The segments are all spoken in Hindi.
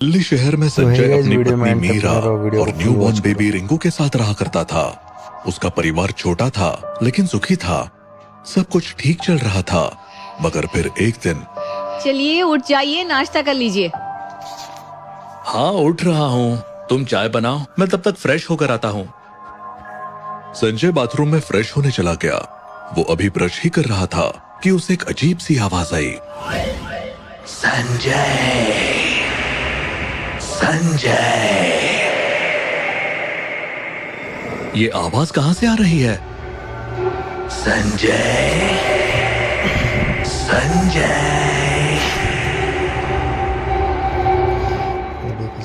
दिल्ली शहर में तो है संजय गाइस, अपनी वीडियो में पत्नी एंड तक मीरा बने रहो, वीडियो और को फुल न्यूबॉर्न वॉच करो। बेबी रिंकू के साथ रहा करता था। उसका परिवार छोटा था लेकिन सुखी था। सब कुछ ठीक चल रहा था, मगर फिर एक दिन। चलिए उठ जाइए, नाश्ता कर लीजिए। हाँ उठ रहा हूँ, तुम चाय बनाओ, मैं तब तक फ्रेश होकर आता हूँ। संजय बाथरूम में फ्रेश होने चला गया। वो अभी ब्रश ही कर रहा था कि उसे एक अजीब सी आवाज आई। संजय, संजय। ये आवाज कहां से आ रही है? संजय, संजय।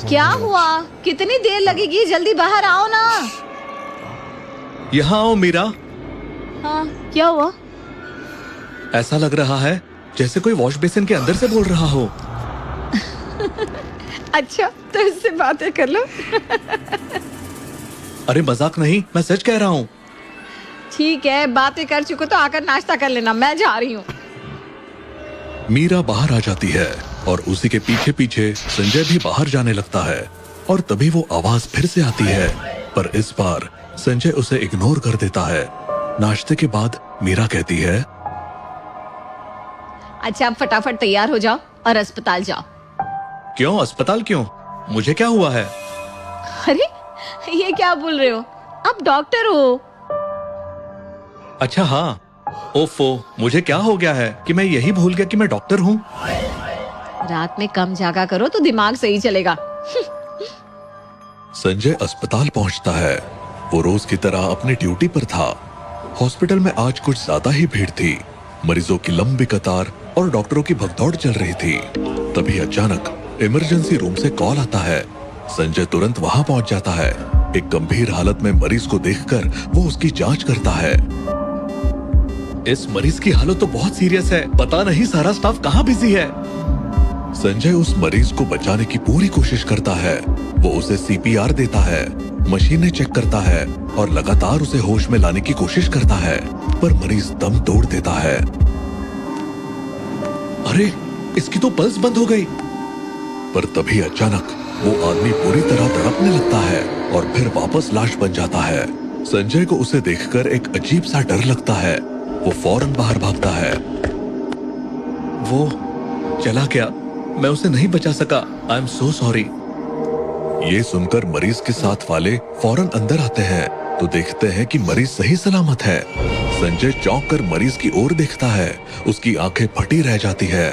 क्या हुआ? कितनी देर लगेगी? जल्दी बाहर आओ ना। यहाँ आओ मीरा। हाँ, क्या हुआ? ऐसा लग रहा है जैसे कोई वॉश बेसिन के अंदर से बोल रहा हो। अच्छा, तो इससे बातें कर लो। अरे मजाक नहीं, मैं सच कह रहा हूँ। ठीक है, बातें कर चुको तो आकर नाश्ता कर लेना, मैं जा रही हूँ। मीरा बाहर आ जाती है और उसी के पीछे पीछे संजय भी बाहर जाने लगता है। और तभी वो आवाज फिर से आती है, पर इस बार संजय उसे इग्नोर कर देता है। नाश्ते के बाद मीरा कहती है, अच्छा, अब फटाफट तैयार हो जाओ और अस्पताल जाओ। क्यों अस्पताल क्यों? मुझे क्या हुआ है? अरे, ये क्या बोल रहे हो? आप डॉक्टर हो। अच्छा हाँ, ओफो, मुझे क्या हो गया है कि मैं यही भूल गया कि मैं डॉक्टर हूँ। रात में कम जागा करो तो दिमाग सही चलेगा। संजय अस्पताल पहुंचता है। वो रोज की तरह अपनी ड्यूटी पर था। हॉस्पिटल में आज कुछ ज्यादा ही भीड़ थी। मरीजों की लंबी कतार और डॉक्टरों की भगदौड़ चल रही थी। तभी अचानक इमरजेंसी रूम से कॉल आता है। संजय तुरंत वहां पहुंच जाता है। एक गंभीर हालत में मरीज को देखकर वो उसकी जांच करता है। इस मरीज की हालत तो बहुत सीरियस है, पता नहीं सारा स्टाफ कहाँ बिजी है। संजय उस मरीज को बचाने की पूरी कोशिश करता है। वो उसे सीपीआर देता है, मशीनें चेक करता है और लगातार उसे होश में लाने की कोशिश करता है, पर मरीज दम तोड़ देता है। अरे, इसकी तो पल्स बंद हो गई। पर तभी अचानक वो आदमी पूरी तरह तड़पने लगता है और फिर वापस लाश बन जाता है। संजय को उसे देखकर एक अजीब सा डर लगता है। वो फौरन बाहर भागता है। वो चला गया, मैं उसे नहीं बचा सका। I am so sorry. ये सुनकर मरीज के साथ वाले फौरन अंदर आते हैं तो देखते हैं कि मरीज सही सलामत है। संजय चौंक कर मरीज की ओर देखता है। उसकी आंखें फटी रह जाती है।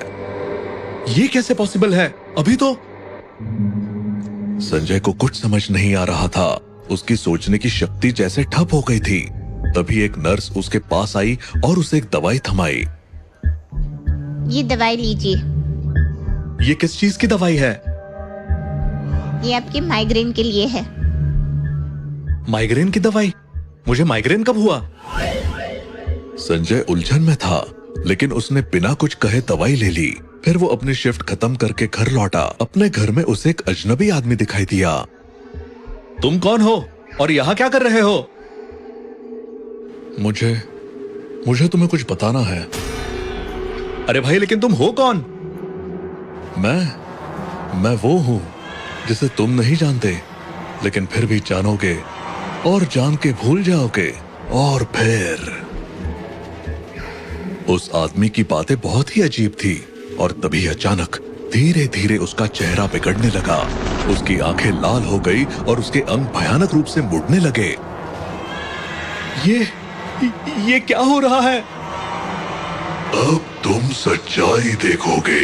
ये कैसे पॉसिबल है? अभी तो संजय को कुछ समझ नहीं आ रहा था। उसकी सोचने की शक्ति जैसे ठप हो गई थी। तभी एक नर्स उसके पास आई और उसे एक दवाई थमाई। ये दवाई लीजिए। ये किस चीज की दवाई है? ये आपके माइग्रेन के लिए है। माइग्रेन की दवाई? मुझे माइग्रेन कब हुआ? संजय उलझन में था, लेकिन उसने बिना कुछ कहे दवाई ले ली। फिर वो अपनी शिफ्ट खत्म करके घर लौटा। अपने घर में उसे एक अजनबी आदमी दिखाई दिया। तुम कौन हो और यहाँ क्या कर रहे हो? मुझे तुम्हें कुछ बताना है। अरे भाई, लेकिन तुम हो कौन? मैं वो हूं जिसे तुम नहीं जानते, लेकिन फिर भी जानोगे और जान के भूल जाओगे। और फिर उस आदमी की बातें बहुत ही अजीब थी और तभी अचानक धीरे धीरे उसका चेहरा बिगड़ने लगा। उसकी आंखें लाल हो गई और उसके अंग भयानक रूप से मुड़ने लगे। ये क्या हो रहा है? अब तुम सच्चाई देखोगे।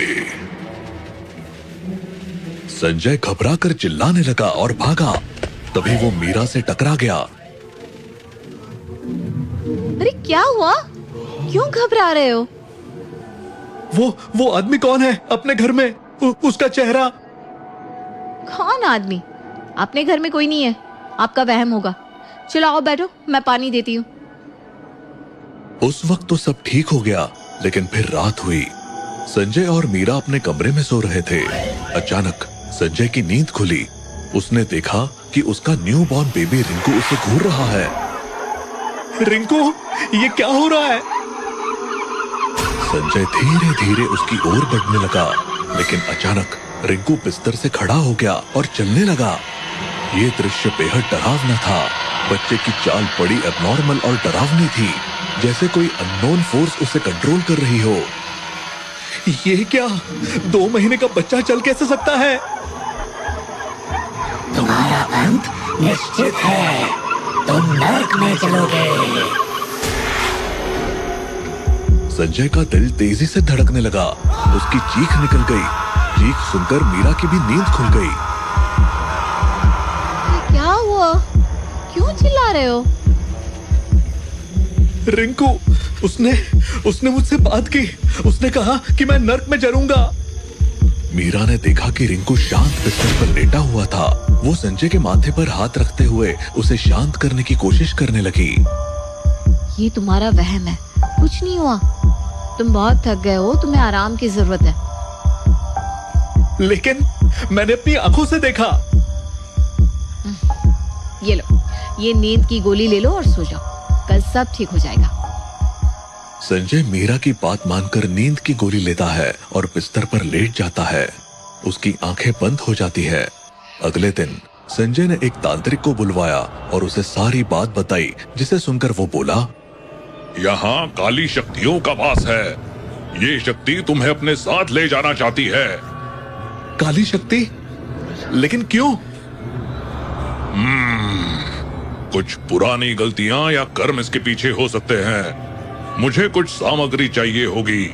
संजय घबरा कर चिल्लाने लगा और भागा। तभी वो मीरा से टकरा गया। अरे क्या हुआ? क्यों घबरा रहे हो? वो आदमी कौन है अपने घर में? उसका चेहरा। कौन आदमी? अपने घर में कोई नहीं है, आपका वहम होगा। चलो आओ बैठो, मैं पानी देती हूँ। उस वक्त तो सब ठीक हो गया, लेकिन फिर रात हुई। संजय और मीरा अपने कमरे में सो रहे थे। अचानक संजय की नींद खुली। उसने देखा कि उसका न्यूबॉर्न बेबी रिंकू उसे घूर रहा है। रिंकू, ये क्या हो रहा है? संजय धीरे धीरे उसकी ओर बढ़ने लगा, लेकिन अचानक रिंकू बिस्तर से खड़ा हो गया और चलने लगा। ये दृश्य बेहद डरावना था। बच्चे की चाल बड़ी एबनॉर्मल और डरावनी थी, जैसे कोई अननोन फोर्स उसे कंट्रोल कर रही हो। ये क्या? 2 महीने का बच्चा चल कैसे सकता है? तुम्हारा अंत निश्चित है, तुम नर्क में चलोगे। संजय का दिल तेजी से धड़कने लगा। उसकी चीख निकल गई। चीख सुनकर मीरा की भी नींद खुल गई। क्या हुआ? क्यों चिल्ला रहे हो? रिंकू, उसने मुझसे बात की। उसने कहा कि मैं नर्क में जरूंगा। मीरा ने देखा कि रिंकू शांत बिस्तर पर लेटा हुआ था। वो संजय के माथे पर हाथ रखते हुए उसे शांत करने की कोशिश करने लगी। ये तुम्हारा वहम है, कुछ नहीं हुआ। तुम बहुत थक गए हो, तुम्हें आराम की जरूरत है। लेकिन मैंने अपनी आंखों से देखा। ये लो, ये नींद की गोली ले लो और सो जाओ, कल सब ठीक हो जाएगा। संजय मीरा की बात मानकर नींद की गोली लेता है और बिस्तर पर लेट जाता है। उसकी आंखें बंद हो जाती है। अगले दिन संजय ने एक तांत्रिक को बुलवाया और उसे सारी बात बताई, जिसे सुनकर वो बोला, यहाँ काली शक्तियों का वास है। ये शक्ति तुम्हें अपने साथ ले जाना चाहती है। काली शक्ति? लेकिन क्यों? कुछ पुरानी गलतियां या कर्म इसके पीछे हो सकते हैं। मुझे कुछ सामग्री चाहिए होगी।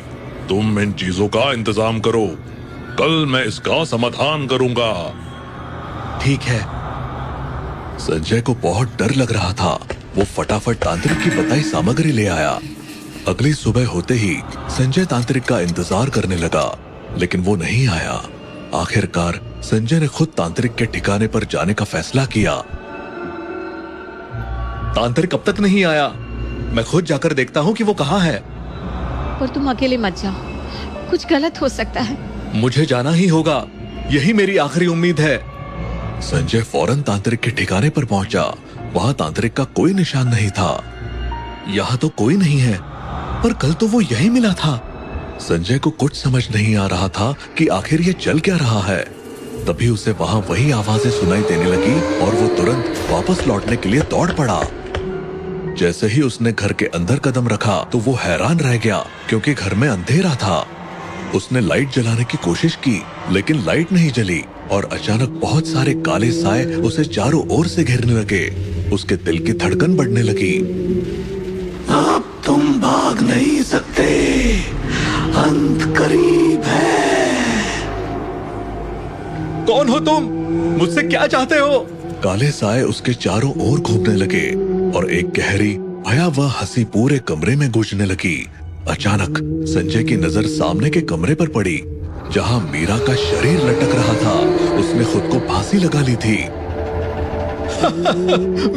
तुम इन चीजों का इंतजाम करो, कल मैं इसका समाधान करूंगा। ठीक है। संजय को बहुत डर लग रहा था। वो फटाफट तांत्रिक की बताई सामग्री ले आया। अगली सुबह होते ही संजय तांत्रिक का इंतजार करने लगा, लेकिन वो नहीं आया। आखिरकार संजय ने खुद तांत्रिक के ठिकाने पर जाने का फैसला किया। तांत्रिक अब तक नहीं आया। मैं खुद जाकर देखता हूँ कि वो कहाँ है। पर तुम अकेले मत जाओ, कुछ गलत हो सकता है। मुझे जाना ही होगा, यही मेरी आखिरी उम्मीद है। संजय फौरन तांत्रिक के ठिकाने पर पहुंचा। वहां तांत्रिक का कोई निशान नहीं था। यहाँ तो कोई नहीं है, पर कल तो वो यही मिला था। संजय को कुछ समझ नहीं आ रहा था कि आखिर ये चल क्या रहा है। तभी उसे वहां वही आवाजें सुनाई देने लगी और वो तुरंत वापस लौटने के लिए दौड़ पड़ा। जैसे ही उसने घर के अंदर कदम रखा तो वो हैरान रह गया, क्योंकि घर में अंधेरा था। उसने लाइट जलाने की कोशिश की, लेकिन लाइट नहीं जली और अचानक बहुत सारे काले साए उसे चारों ओर से घेरने लगे। उसके दिल की धड़कन बढ़ने लगी। अब तुम भाग नहीं सकते, अंत करीब है। कौन हो तुम? मुझसे क्या चाहते हो? काले साए उसके चारों ओर घूमने लगे और एक गहरी भयावह हंसी पूरे कमरे में गूंजने लगी। अचानक संजय की नजर सामने के कमरे पर पड़ी, जहां मीरा का शरीर लटक रहा था। उसने खुद को फांसी लगा ली थी।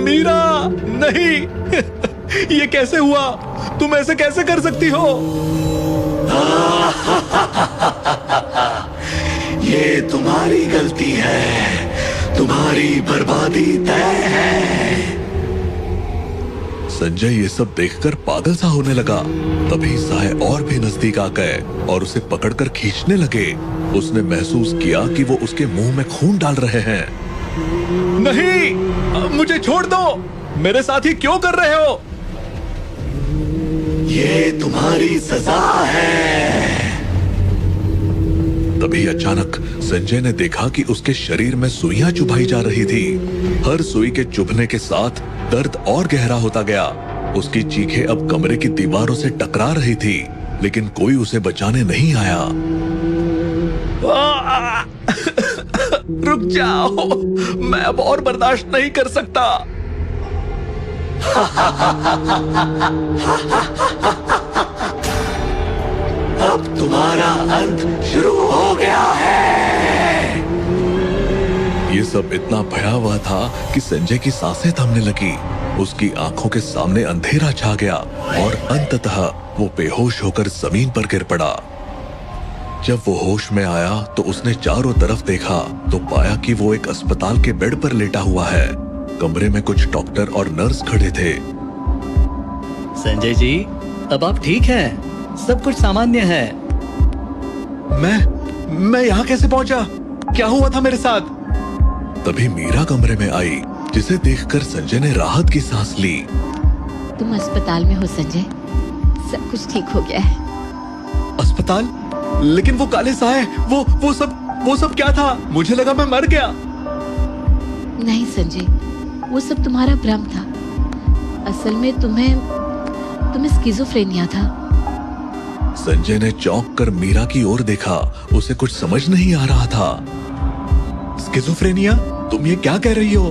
मीरा, नहीं! ये कैसे हुआ? तुम ऐसे कैसे कर सकती हो? ये तुम्हारी गलती है, तुम्हारी बर्बादी तय है। संजय ये सब देखकर पागल सा होने लगा। तभी साए और भी नजदीक आ गए और उसे पकड़कर खींचने लगे। उसने महसूस किया कि वो उसके मुंह में खून डाल रहे हैं। नहीं, मुझे छोड़ दो। मेरे साथ ही क्यों कर रहे हो? ये तुम्हारी सजा है। तभी अचानक संजय ने देखा कि उसके शरीर में सुइयां चुभाई जा रही थी। हर सुई के चुभने के साथ दर्द और गहरा होता गया। उसकी चीखें अब कमरे की दीवारों से टकरा रही थी, लेकिन कोई उसे बचाने नहीं आया। रुक जाओ, मैं अब और बर्दाश्त नहीं कर सकता। अब तुम्हारा अंत शुरू हो गया है। ये सब इतना भयावह था कि संजय की सांसें थमने लगी। उसकी आंखों के सामने अंधेरा छा गया और अंततः वो बेहोश होकर जमीन पर गिर पड़ा। जब वो होश में आया तो उसने चारों तरफ देखा तो पाया कि वो एक अस्पताल के बेड पर लेटा हुआ है। कमरे में कुछ डॉक्टर और नर्स खड़े थे। संजय जी, अब आप ठीक हैं? सब कुछ सामान्य है। मैं यहाँ कैसे पहुंचा? क्या हुआ था मेरे साथ? तभी मीरा कमरे में आई, जिसे देखकर संजय ने राहत की सांस ली। तुम अस्पताल में हो संजय, सब कुछ ठीक हो गया है। अस्पताल? लेकिन वो काले साए, वो सब क्या था? मुझे लगा मैं मर गया। नहीं संजय, वो सब तुम्हारा भ्रम था। असल में तुम्हें स्किज़ोफ्रेनिया था। संजय ने चौंक कर मीरा की ओर देखा। उसे कुछ समझ नहीं आ रहा था। स्किज़ोफ्रेनिया? तुम ये क्या कह रही हो?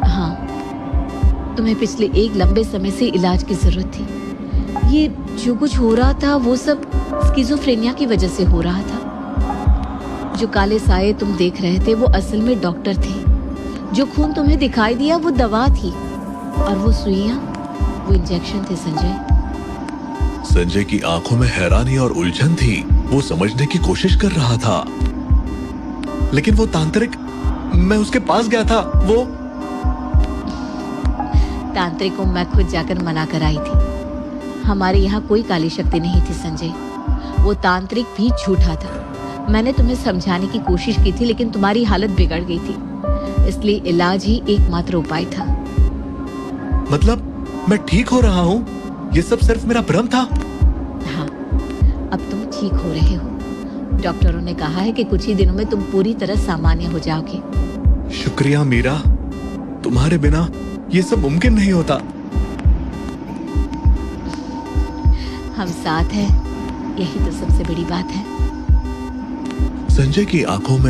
हाँ, तुम्हें पिछले एक लंबे समय से इलाज की जरूरत थी। ये जो कुछ हो रहा था वो सब स्किज़ोफ्रेनिया की वजह से हो रहा था। जो काले साए तुम देख रहे थे वो असल में डॉक्टर थे। जो खून तुम्हें दिखाई दिया वो दवा थी, और वो सुइयां वो इंजेक्शन थे संजय। संजय की आंखों में हैरानी और उलझन थी। वो समझने की कोशिश कर रहा था। लेकिन वो तांत्रिक, मैं उसके पास गया था। वो तांत्रिक को मैं खुद जाकर मना कर आई थी। हमारे यहाँ कोई काली शक्ति नहीं थी संजय। वो तांत्रिक भी झूठा था। मैंने तुम्हें समझाने की कोशिश की थी, लेकिन तुम्हारी हालत बिगड़ गई थी, इसलिए इलाज ही एकमात्र उपाय था। मतलब मैं ठीक हो रहा हूँ? ये सब सिर्फ मेरा भ्रम था? हाँ, अब तुम ठीक हो रहे हो। डॉक्टरों ने कहा है कि कुछ ही दिनों में तुम पूरी तरह सामान्य हो जाओगे। शुक्रिया मीरा, तुम्हारे बिना ये सब मुमकिन नहीं होता। हम साथ हैं, यही तो सबसे बड़ी बात है। संजय की आंखों में